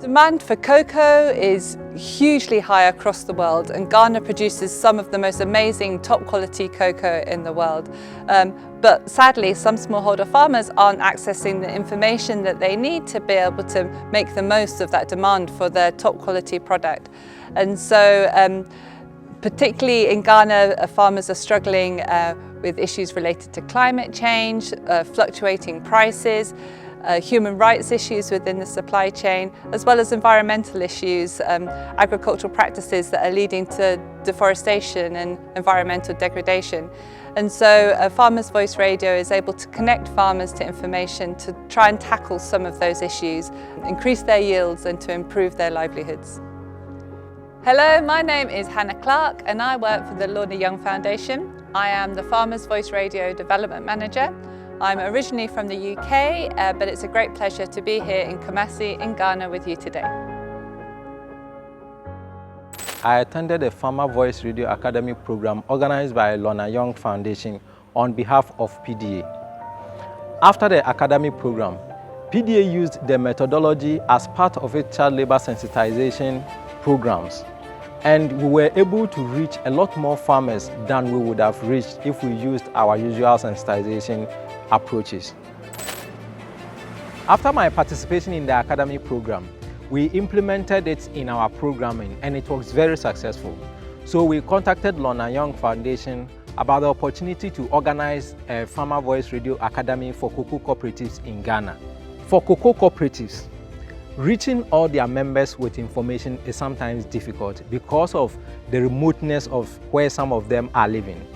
Demand for cocoa is hugely high across the world, and Ghana produces some of the most amazing top quality cocoa in the world. But sadly, some smallholder farmers aren't accessing the information that they need to be able to make the most of that demand for their top quality product. And so particularly in Ghana, farmers are struggling with issues related to climate change, fluctuating prices, human rights issues within the supply chain, as well as environmental issues, agricultural practices that are leading to deforestation and environmental degradation. And so Farmers Voice Radio is able to connect farmers to information to try and tackle some of those issues, increase their yields and to improve their livelihoods. Hello, my name is Hannah Clark and I work for the Lorna Young Foundation. I am the Farmers Voice Radio Development Manager. I'm originally from the UK, but it's a great pleasure to be here in Kumasi in Ghana with you today. I attended a Farmer Voice Radio Academy program organized by Lorna Young Foundation on behalf of PDA. After the academy program, PDA used the methodology as part of its child labor sensitization programs, and we were able to reach a lot more farmers than we would have reached if we used our usual sensitization approaches. After my participation in the academy program, we implemented it in our programming and it was very successful. So we contacted Lorna Young Foundation about the opportunity to organize a Farmer Voice Radio Academy for cocoa cooperatives in Ghana. For cocoa cooperatives, reaching all their members with information is sometimes difficult because of the remoteness of where some of them are living.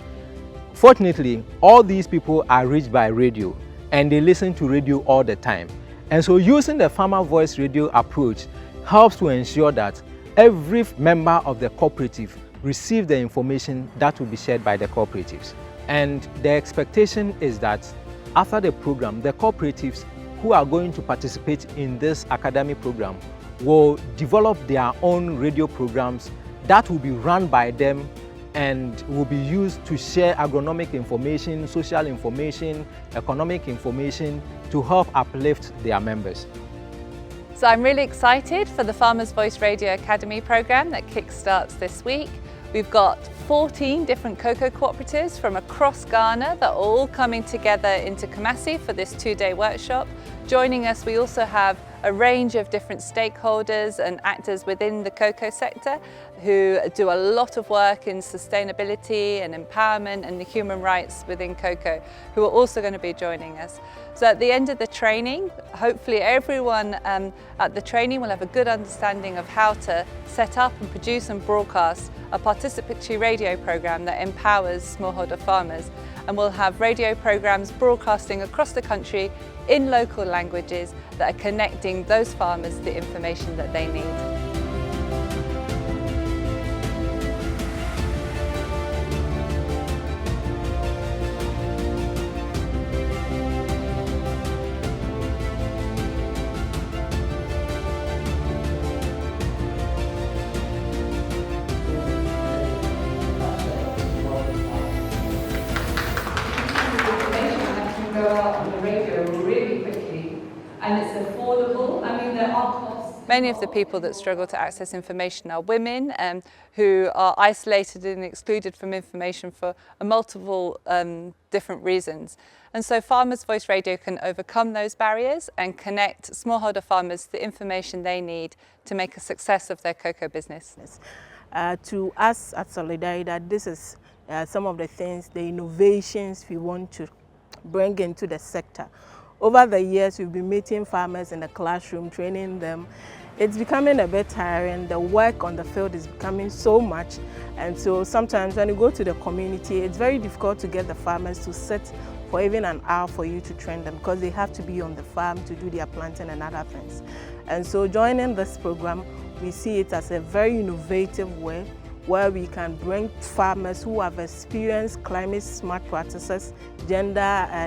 Fortunately, all these people are reached by radio and they listen to radio all the time. And so using the Farmer Voice Radio approach helps to ensure that every member of the cooperative receives the information that will be shared by the cooperatives. And the expectation is that after the program, the cooperatives who are going to participate in this academic program will develop their own radio programs that will be run by them and will be used to share agronomic information, social information, economic information to help uplift their members. So I'm really excited for the Farmers Voice Radio Academy program that kickstarts this week. We've got 14 different cocoa cooperatives from across Ghana that are all coming together into Kumasi for this two-day workshop. Joining us, we also have a range of different stakeholders and actors within the cocoa sector who do a lot of work in sustainability and empowerment and the human rights within cocoa, who are also going to be joining us. So at the end of the training, hopefully everyone at the training will have a good understanding of how to set up and produce and broadcast a participatory radio program that empowers smallholder farmers. And we'll have radio programs broadcasting across the country in local languages that are connecting those farmers to the information that they need. Go out on the radio really quickly and it's affordable. I mean, there are costs. Many of the people that struggle to access information are women who are isolated and excluded from information for multiple different reasons. And so Farmers Voice Radio can overcome those barriers and connect smallholder farmers to the information they need to make a success of their cocoa business. To us at Solidaridad, this is some of the things, the innovations we want to bring into the sector. Over the years, we've been meeting farmers in the classroom, training them. It's becoming a bit tiring. The work on the field is becoming so much. And so sometimes when you go to the community, it's very difficult to get the farmers to sit for even an hour for you to train them because they have to be on the farm to do their planting and other things. And so joining this program, we see it as a very innovative way where we can bring farmers who have experienced climate-smart practices, gender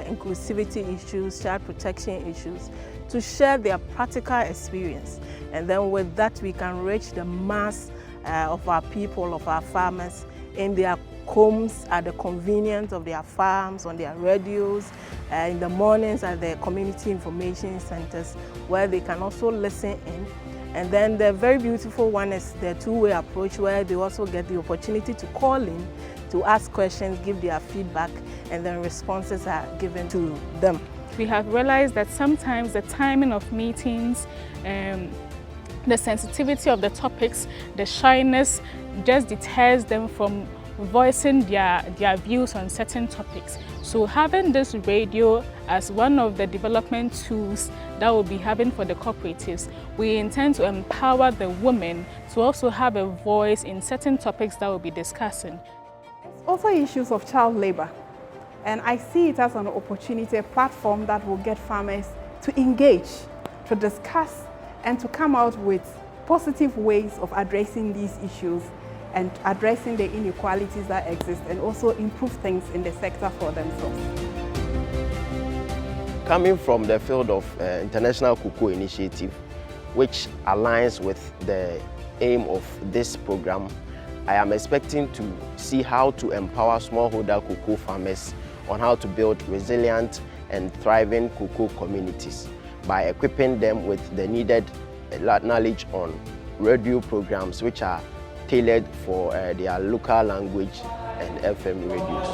inclusivity issues, child protection issues, to share their practical experience. And then with that, we can reach the mass of our people, of our farmers, in their homes, at the convenience of their farms, on their radios, in the mornings at the community information centers, where they can also listen in And then the very beautiful one is the two-way approach, where they also get the opportunity to call in, to ask questions, give their feedback, and then responses are given to them. We have realized that sometimes the timing of meetings, the sensitivity of the topics, the shyness just deters them from voicing their views on certain topics. So having this radio as one of the development tools that we'll be having for the cooperatives, we intend to empower the women to also have a voice in certain topics that we'll be discussing. Also issues of child labor, and I see it as an opportunity, a platform that will get farmers to engage, to discuss, and to come out with positive ways of addressing these issues and addressing the inequalities that exist, and also improve things in the sector for themselves. Coming from the field of International Cocoa Initiative, which aligns with the aim of this program, I am expecting to see how to empower smallholder cocoa farmers on how to build resilient and thriving cocoa communities by equipping them with the needed knowledge on radio programs which are tailored for their local language and FM radios.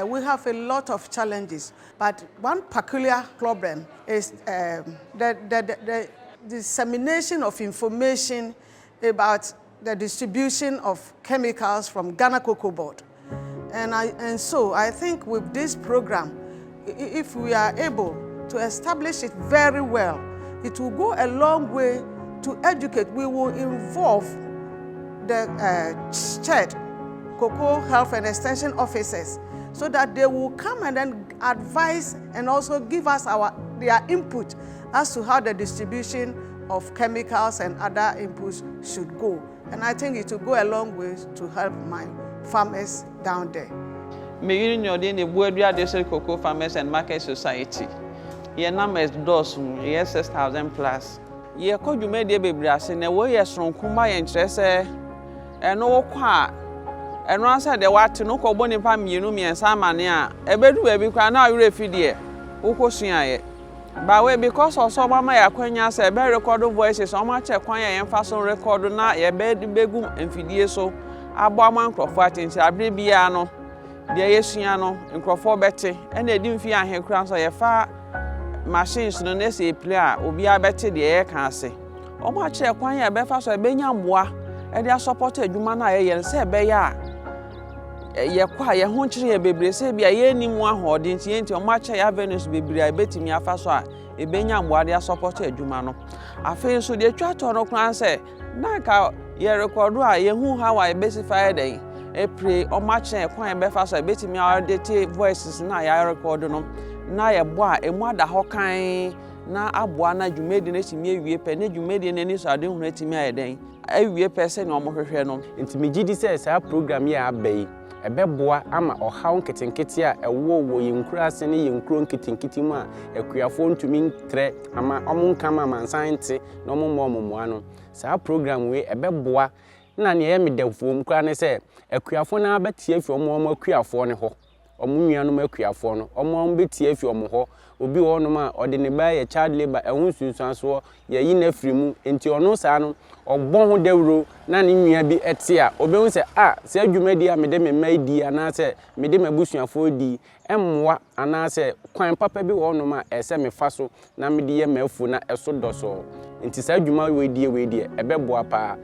We have a lot of challenges, but one peculiar problem is the dissemination of information about the distribution of chemicals from Ghana Cocoa Board. And so I think with this program, if we are able to establish it very well, it will go a long way to educate. We will involve the state cocoa health and extension officers so that they will come and then advise and also give us their input as to how the distribution of chemicals and other inputs should go. And I think it will go a long way to help my farmers down there. Me union in the Boardria District Cocoa Farmers and Market Society. Your number is dozen, yes, 6,000 plus. Ye could you made a baby brass in a way as from Kumba and Tresse, and no qua. And once I the water no cobony pam, you know me and Samania, a bed baby can now refugee. Ukosia. But way because of some of my acquaintance, a better record of voices, so much a choir and fasten record now, a bed begum and fidieso. Aboaman Crawford in Sabribiano, the Asiano, and Crawford Betty, and they didn't fear him crowns or far machines no nesse player, will be a better the air can say. Oh, much a choir, Befas or Benyamwa, and they are supported Jumana and say, Beya. Ye choir, Huntry, a baby, say, be a year one hoarding, or much a Venus baby, I bet me a faswa, a Benyamwa, they are supported Jumano. I feel so they try to no say, Naka. Ye record ye who how I specify day. A pray or match a quite befast I bet me our data voices na ya record no. Na ya boa a mother hokai na abuana you made in it me we penny you made in any so I don't let me a day. I we person or more no. Into me GD says our program ya bay. A beboa ama or how kitten kittia a wo yin crass any yin crown kitten kittima a queer phone to mean threat ama omun kama man science no more moano. Sa program we ebeboa na ne yemi defom kra ne se akuafo na betie fi omo akuafo ne ho omo nuanom akuafo no omo betie fi omo ho obi wo no ma ode ne ba ye child labor ehun sunsuanso ye yi na firimu enti ono sa no obon ho dawro na ne nua bi etia obehun se se adwumadi a mede me maidi ana se mede mabusuafo di emmoa ana se kwan papa bi wo no ma ese me faso na mede ye mafu na eso doso nti sa adwuma we die ebeboa pa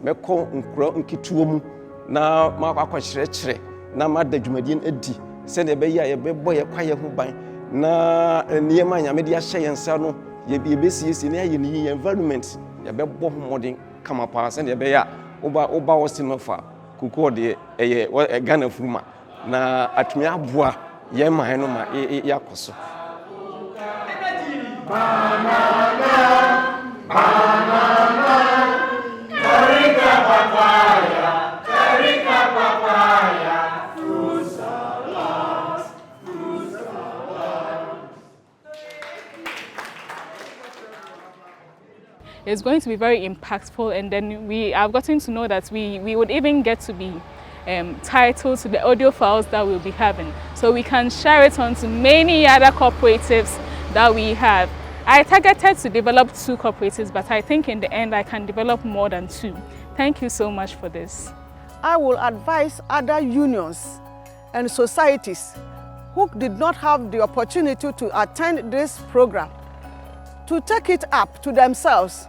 meko nkro nkituo mu na makwa kyerɛkyerɛ na madadwumadi edi se ne be ya ye bebo ye kwaye ho ban na niema nyame de ahye yensa no ye besiesie na ye ni environment ye bebo ho modern kama pa se ne be ya oba wosi no fa kuko de eye Ghana furuma na atumi aboa ye man no ma yakoso It's going to be very impactful, and then we have gotten to know that we would even get to be title to the audio files that we'll be having, so we can share it on to many other cooperatives that we have. I targeted to develop 2 cooperatives, but I think in the end I can develop more than 2. Thank you so much for this. I will advise other unions and societies who did not have the opportunity to attend this program to take it up to themselves,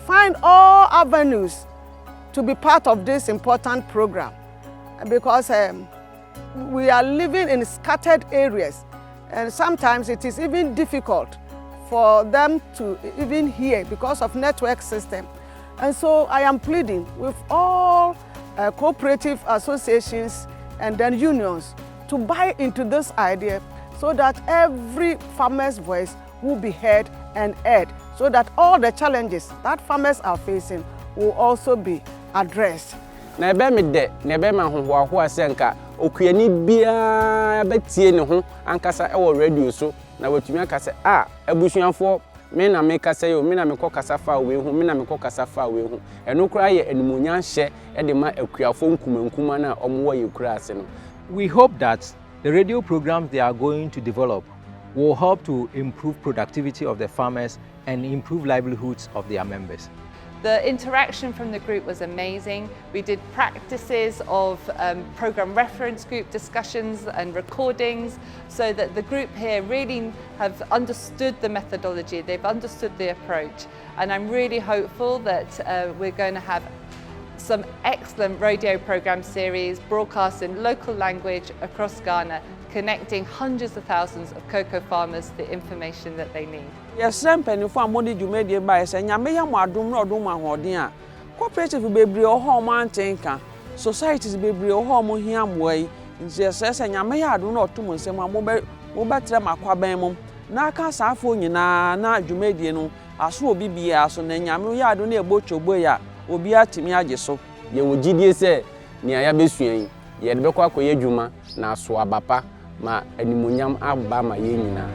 find all avenues to be part of this important program, because we are living in scattered areas, and sometimes it is even difficult for them to even hear because of network system. And so I am pleading with all cooperative associations and then unions to buy into this idea, so that every farmer's voice will be heard and heard, so that all the challenges that farmers are facing will also be addressed. Na ebe me de na ebe ma hohoaho asenka okuyani bia betie ne ho ankasa e wo radio so na watumi akase abusuanfo me na me kasa yo me na me kokasa fa we hu me na me kokasa fa we hu eno kura ye animunya hye e de ma akuafo nkumankuma na omwo ye kura ase no. We hope that the radio programs they are going to develop will help to improve productivity of the farmers and improve livelihoods of their members. The interaction from the group was amazing. We did practices of program reference group discussions and recordings, so that the group here really have understood the methodology, they've understood the approach, and I'm really hopeful that we're going to have some excellent radio program series broadcast in local language across Ghana, connecting hundreds of thousands of cocoa farmers to the information that they need. Yes, mpanimfo amodi dwumedie ba ese nyame ya mo adom na odom ahoden a cooperative bebre oho mo antenka societies bebre oho mo hia moai nti ese nyame ya adom na otom nsem a mo betre makwaban mom na aka saafo nyina na dwumedie no aso obi bia aso na nyame ya adom na ebochogbo ya obi atimi age so Ye wo gidie se nia ya besuan ye de bekọ akoye dwuma na aso abapa ma animunyam aba ma ye nyina.